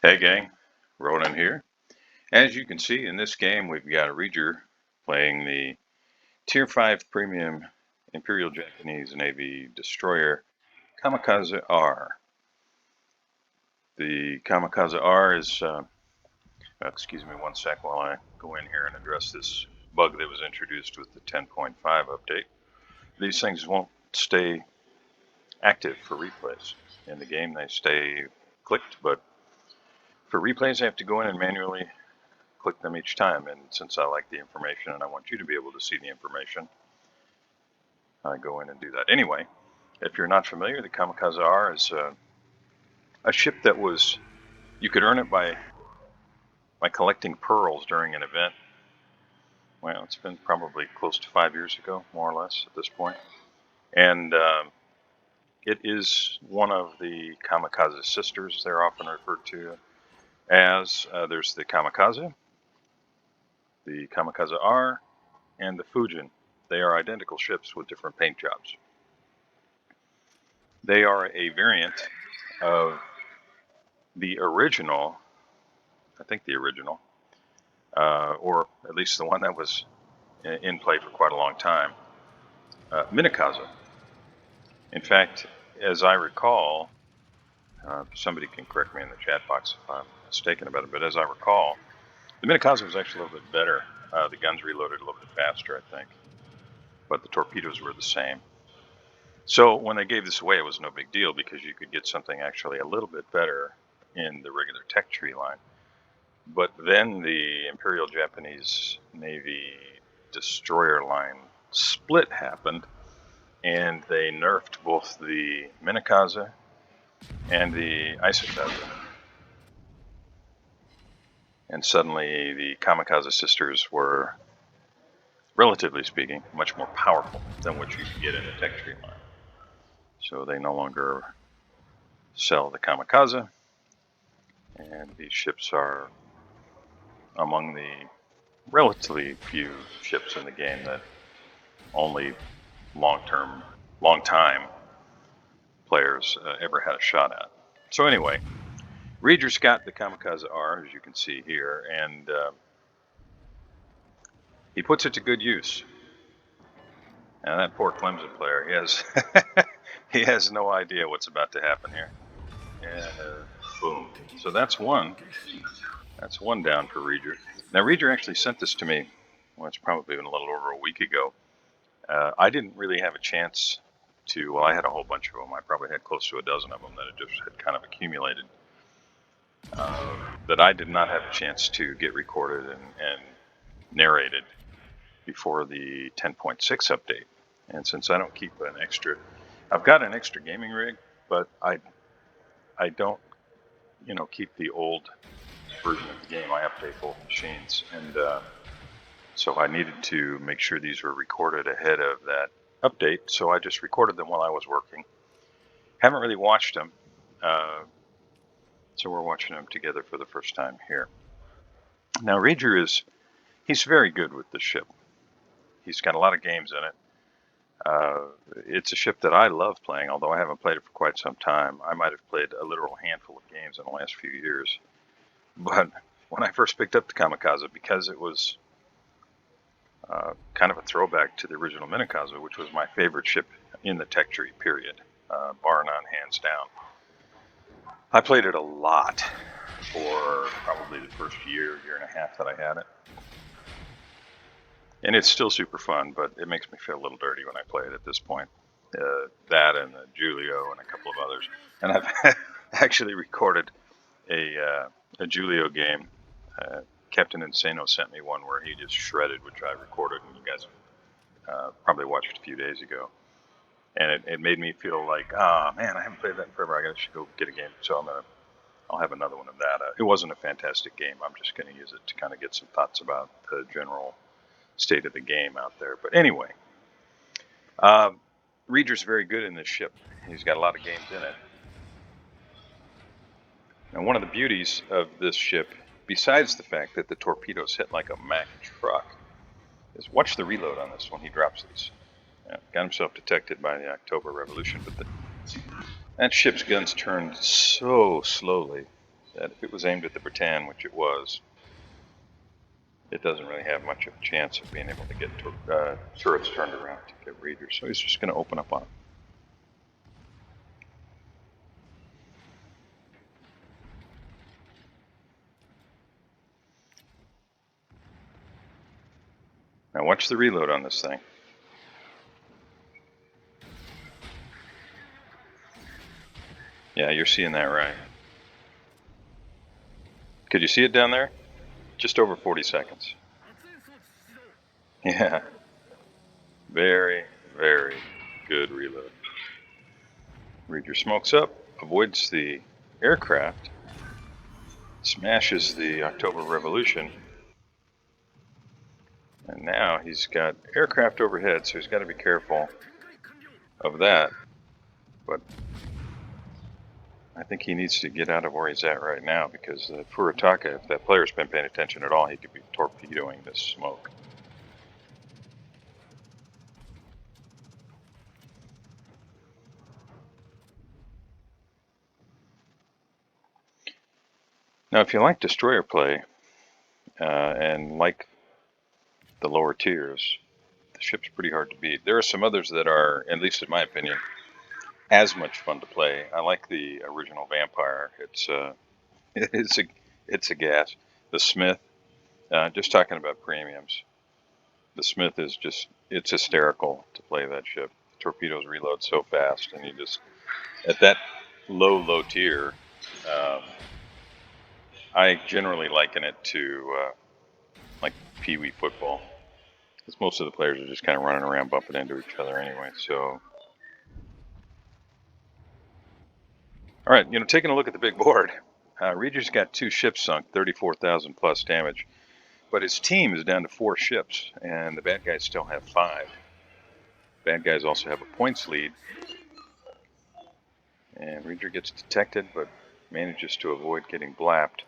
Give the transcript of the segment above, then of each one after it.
Hey gang, Ronan here. As you can see in this game, we've got a Reejr playing the Tier 5 Premium Imperial Japanese Navy Destroyer Kamikaze R. The Kamikaze R is, excuse me one sec while I go in here and address this bug that was introduced with the 10.5 update. These things won't stay active for replays. In the game they stay clicked, but for replays I have to go in and manually click them each time, and since I like the information and I want you to be able to see the information, I go in and do that. Anyway, if you're not familiar, the Kamikaze R is a ship that was, you could earn it by collecting pearls during an event. Well, it's been probably close to 5 years ago, more or less, at this point. And it is one of the Kamikaze sisters, they're often referred to as. There's the Kamikaze R, and the Fujin. They are identical ships with different paint jobs. They are a variant of the original, I think the original, or at least the one that was in play for quite a long time, Kamikaze. In fact, as I recall, somebody can correct me in the chat box if I'm mistaken about it, but as I recall, the Kamikaze was actually a little bit better. The guns reloaded a little bit faster, I think, but the torpedoes were the same. So when they gave this away, it was no big deal because you could get something actually a little bit better in the regular tech tree line. But then the Imperial Japanese Navy destroyer line split happened, and they nerfed both the Kamikaze and the ICOP. And suddenly the Kamikaze sisters were, relatively speaking, much more powerful than what you could get in a tech tree line. So they no longer sell the Kamikaze, and these ships are among the relatively few ships in the game that only long-time players ever had a shot at. So anyway, Reejr's got the Kamikaze R, as you can see here, and he puts it to good use. And that poor Clemson player, he has no idea what's about to happen here. And boom. So that's one. That's one down for Reejr. Now Reejr actually sent this to me, well, it's probably been a little over a week ago. I didn't really have a chance to, well, I had a whole bunch of them. I probably had close to a dozen of them that had just had kind of accumulated. That I did not have a chance to get recorded and narrated before the 10.6 update. And since I don't keep an extra, I've got an extra gaming rig, but I don't, keep the old version of the game. I update both machines, and so I needed to make sure these were recorded ahead of that update. So I just recorded them while I was working. Haven't really watched them, so we're watching them together for the first time here. Now Reejr he's very good with the ship. He's got a lot of games in it. It's a ship that I love playing, although I haven't played it for quite some time. I might have played a literal handful of games in the last few years. But when I first picked up the Kamikaze, because it was kind of a throwback to the original Kamikaze, which was my favorite ship in the tech tree, period, bar none, hands down. I played it a lot for probably the first year and a half that I had it. And it's still super fun, but it makes me feel a little dirty when I play it at this point. That and the Julio and a couple of others. And I've actually recorded a Julio game. Captain Insano sent me one where he just shredded, which I recorded, and you guys probably watched a few days ago. And it made me feel like, man, I haven't played that in forever. I should go get a game. So I'll have another one of that. It wasn't a fantastic game. I'm just going to use it to kind of get some thoughts about the general state of the game out there. But anyway, Reejr's very good in this ship. He's got a lot of games in it. And one of the beauties of this ship, besides the fact that the torpedoes hit like a Mack truck, is watch the reload on this when he drops these. Got himself detected by the October Revolution, but that ship's guns turned so slowly. that if it was aimed at the Britann, which it was, it doesn't really have much of a chance of being able to get turrets turned around to get Reejr. So he's just going to open up on it. Now watch the reload on this thing. Yeah, you're seeing that right. Could you see it down there? Just over 40 seconds. Yeah. Very, very good reload. Reejr smokes up, avoids the aircraft, smashes the October Revolution, and now he's got aircraft overhead, so he's got to be careful of that. But I think he needs to get out of where he's at right now, because Furitaka, if that player's been paying attention at all, he could be torpedoing this smoke. Now, if you like destroyer play and like the lower tiers, the ship's pretty hard to beat. There are some others that are, at least in my opinion, as much fun to play. I like the original Vampire. It's a gas. The Smith, just talking about premiums. The Smith is it's hysterical to play that ship. The torpedoes reload so fast, and you just, at that low tier, um, I generally liken it to like Pee Wee football, because most of the players are just kind of running around bumping into each other anyway. So, all right, taking a look at the big board, Reejr's got 2 ships sunk, 34,000 plus damage, but his team is down to 4 ships, and the bad guys still have 5. Bad guys also have a points lead, and Reejr gets detected, but manages to avoid getting blapped.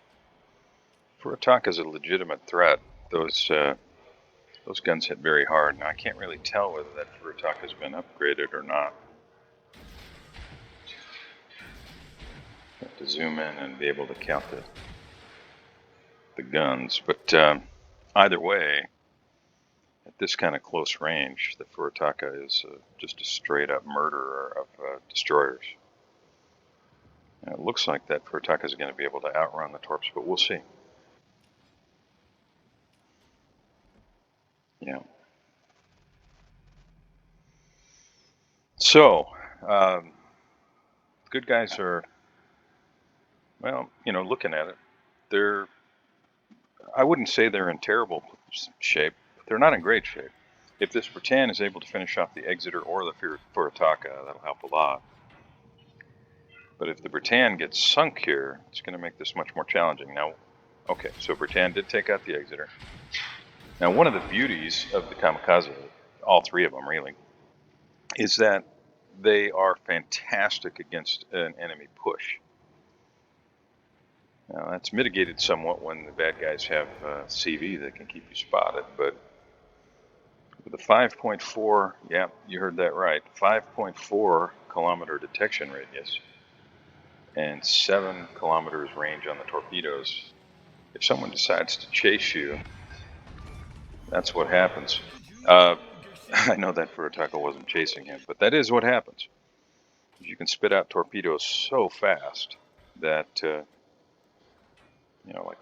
Furitaka's a legitimate threat. Those guns hit very hard. Now I can't really tell whether that Furitaka's been upgraded or not. Have to zoom in and be able to count the guns, but either way, at this kind of close range, the Furitaka is just a straight up murderer of destroyers. And it looks like that Furitaka is going to be able to outrun the torps, but we'll see. Yeah. So, good guys are, well, looking at it, I wouldn't say they're in terrible shape, but they're not in great shape. If this Britann is able to finish off the Exeter or the Furitaka, that'll help a lot. But if the Britann gets sunk here, it's going to make this much more challenging. Now, okay, so Britann did take out the Exeter. Now, one of the beauties of the Kamikaze, all 3 of them really, is that they are fantastic against an enemy push. Now, that's mitigated somewhat when the bad guys have CV that can keep you spotted, but with a 5.4, yeah, you heard that right, 5.4 kilometer detection radius and 7 kilometers range on the torpedoes, if someone decides to chase you, that's what happens. I know that Furitaka wasn't chasing him, but that is what happens. You can spit out torpedoes so fast that, like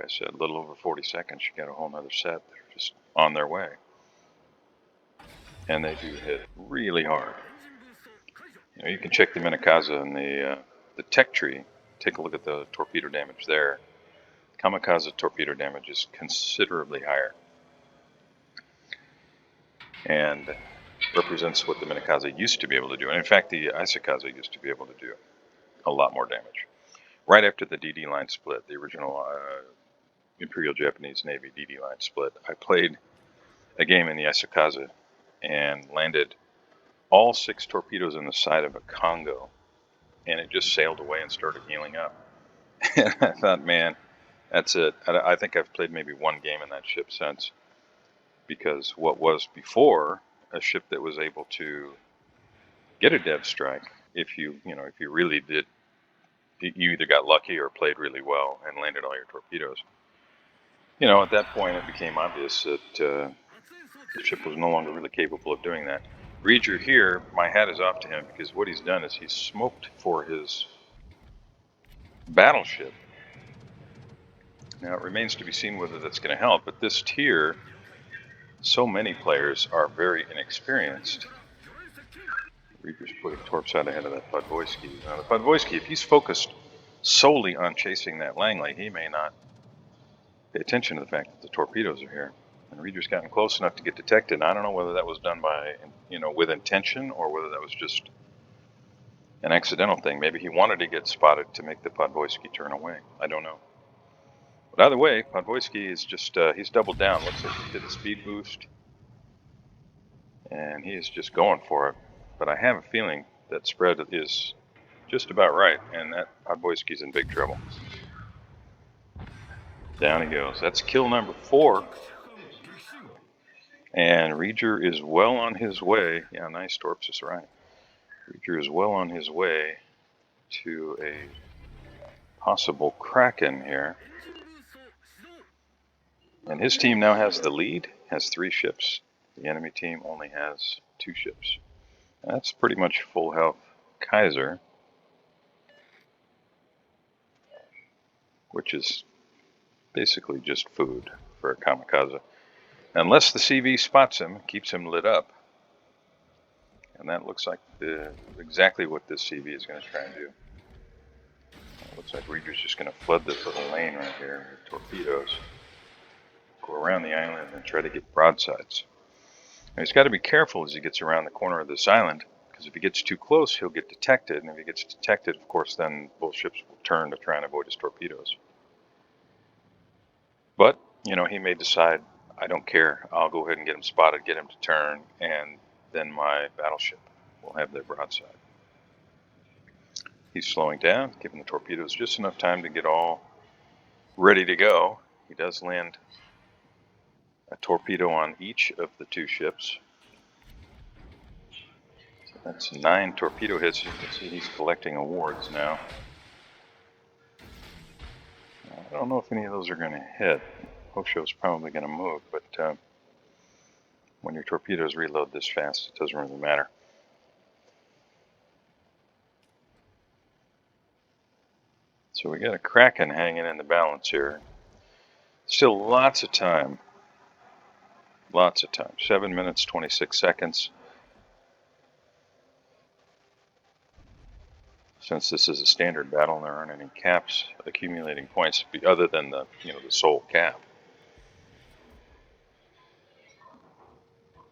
I said, a little over 40 seconds, you got a whole nother set. They're just on their way. And they do hit really hard. You can check the Kamikaze and the tech tree. Take a look at the torpedo damage there. Kamikaze torpedo damage is considerably higher, and represents what the Kamikaze used to be able to do. And in fact, the ICOP used to be able to do a lot more damage. Right after the DD line split, the original Imperial Japanese Navy DD line split, I played a game in the ICOP and landed all 6 torpedoes in the side of a Congo, and it just sailed away and started healing up. And I thought, man, that's it. I think I've played maybe 1 game in that ship since, because what was before a ship that was able to get a dev strike, if you really did you either got lucky or played really well and landed all your torpedoes. You know, at that point, it became obvious that the ship was no longer really capable of doing that. Reejr here, my hat is off to him, because what he's done is he's smoked for his battleship. Now, it remains to be seen whether that's going to help, but this tier, so many players are very inexperienced. Reaper's putting torps out ahead of that Podvoisky. Now, the Podvoisky, if he's focused solely on chasing that Langley, he may not pay attention to the fact that the torpedoes are here. And Reejr's gotten close enough to get detected. I don't know whether that was done by, with intention, or whether that was just an accidental thing. Maybe he wanted to get spotted to make the Podvoisky turn away. I don't know. But either way, Podvoisky is just, he's doubled down. Looks like he did a speed boost. And he is just going for it. But I have a feeling that spread is just about right, and that Podvoisky's in big trouble. Down he goes. That's kill number 4. And Reejr is well on his way. Yeah, nice torps is right. Reejr is well on his way to a possible Kraken here. And his team now has the lead, has 3 ships. The enemy team only has 2 ships. That's pretty much full health Kaiser, which is basically just food for a Kamikaze. Unless the CV spots him, keeps him lit up. And that looks like exactly what this CV is going to try and do. It looks like Reejr's just going to flood this little lane right here with torpedoes. Go around the island and try to get broadsides. Now, he's got to be careful as he gets around the corner of this island, because if he gets too close, he'll get detected. And if he gets detected, of course, then both ships will turn to try and avoid his torpedoes. But, he may decide, I don't care. I'll go ahead and get him spotted, get him to turn, and then my battleship will have their broadside. He's slowing down, giving the torpedoes just enough time to get all ready to go. He does land a torpedo on each of the 2 ships. So that's 9 torpedo hits. You can see he's collecting awards now. I don't know if any of those are going to hit. Hosho's probably going to move, but when your torpedoes reload this fast, it doesn't really matter. So we got a Kraken hanging in the balance here. Still lots of time. Lots of time. 7 minutes, 26 seconds. Since this is a standard battle and there aren't any caps accumulating points other than the sole cap.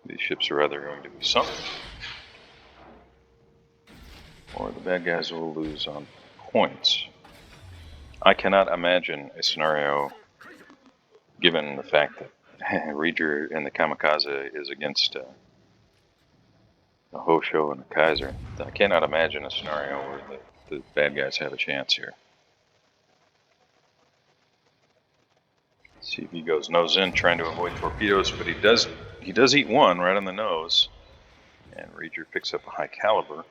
These ships are either going to be sunk, or the bad guys will lose on points. I cannot imagine a scenario, given the fact that Reejr and the Kamikaze is against a Hosho and a Kaiser. I cannot imagine a scenario where the bad guys have a chance here. CV goes nose in, trying to avoid torpedoes, but he does eat one right on the nose, and Reejr picks up a high caliber.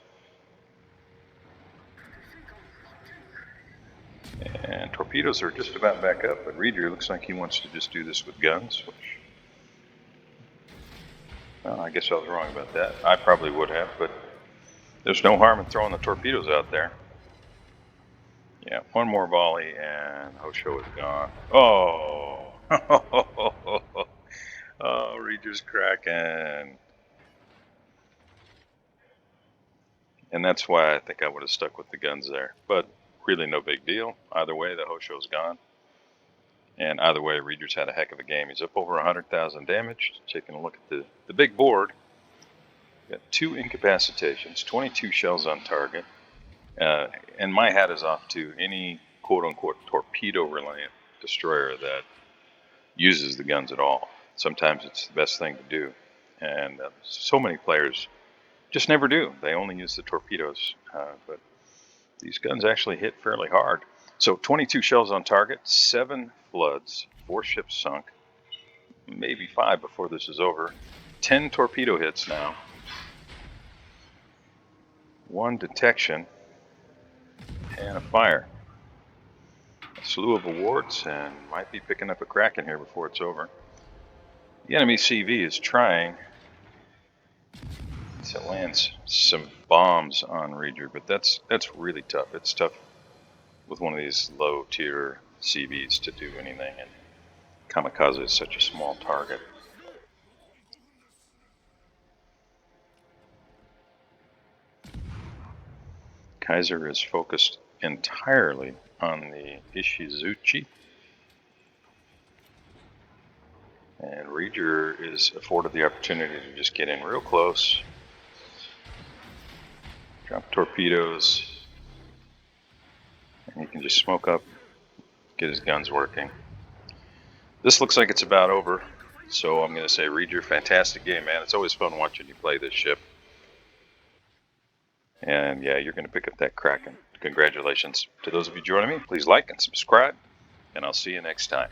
And torpedoes are just about back up, but Reejr looks like he wants to just do this with guns, which, well, I guess I was wrong about that. I probably would have, but there's no harm in throwing the torpedoes out there. Yeah, one more volley and Hosho is gone. Oh! Oh, Reejr's cracking. And that's why I think I would have stuck with the guns there. But really no big deal. Either way, the Hosho's gone. And either way, Reejr's had a heck of a game. He's up over 100,000 damage. Taking a look at the big board. Got 2 incapacitations, 22 shells on target. And my hat is off to any quote-unquote torpedo-reliant destroyer that uses the guns at all. Sometimes it's the best thing to do. And so many players just never do. They only use the torpedoes. But these guns actually hit fairly hard. So 22 shells on target, 7 floods, 4 ships sunk, maybe 5 before this is over. 10 torpedo hits now. 1 detection. and a fire. A slew of awards, and might be picking up a Kraken here before it's over. The enemy CV is trying to land some bombs on Reejr, but that's really tough. It's tough with one of these low tier CVs to do anything, and Kamikaze is such a small target. Kaiser is focused entirely on the Ishizuchi, and Reejr is afforded the opportunity to just get in real close, drop torpedoes, and he can just smoke up, get his guns working. This looks like it's about over, so I'm going to say Reejr, fantastic game, man. It's always fun watching you play this ship. And yeah, you're going to pick up that Kraken. Congratulations. To those of you joining me, please like and subscribe, and I'll see you next time.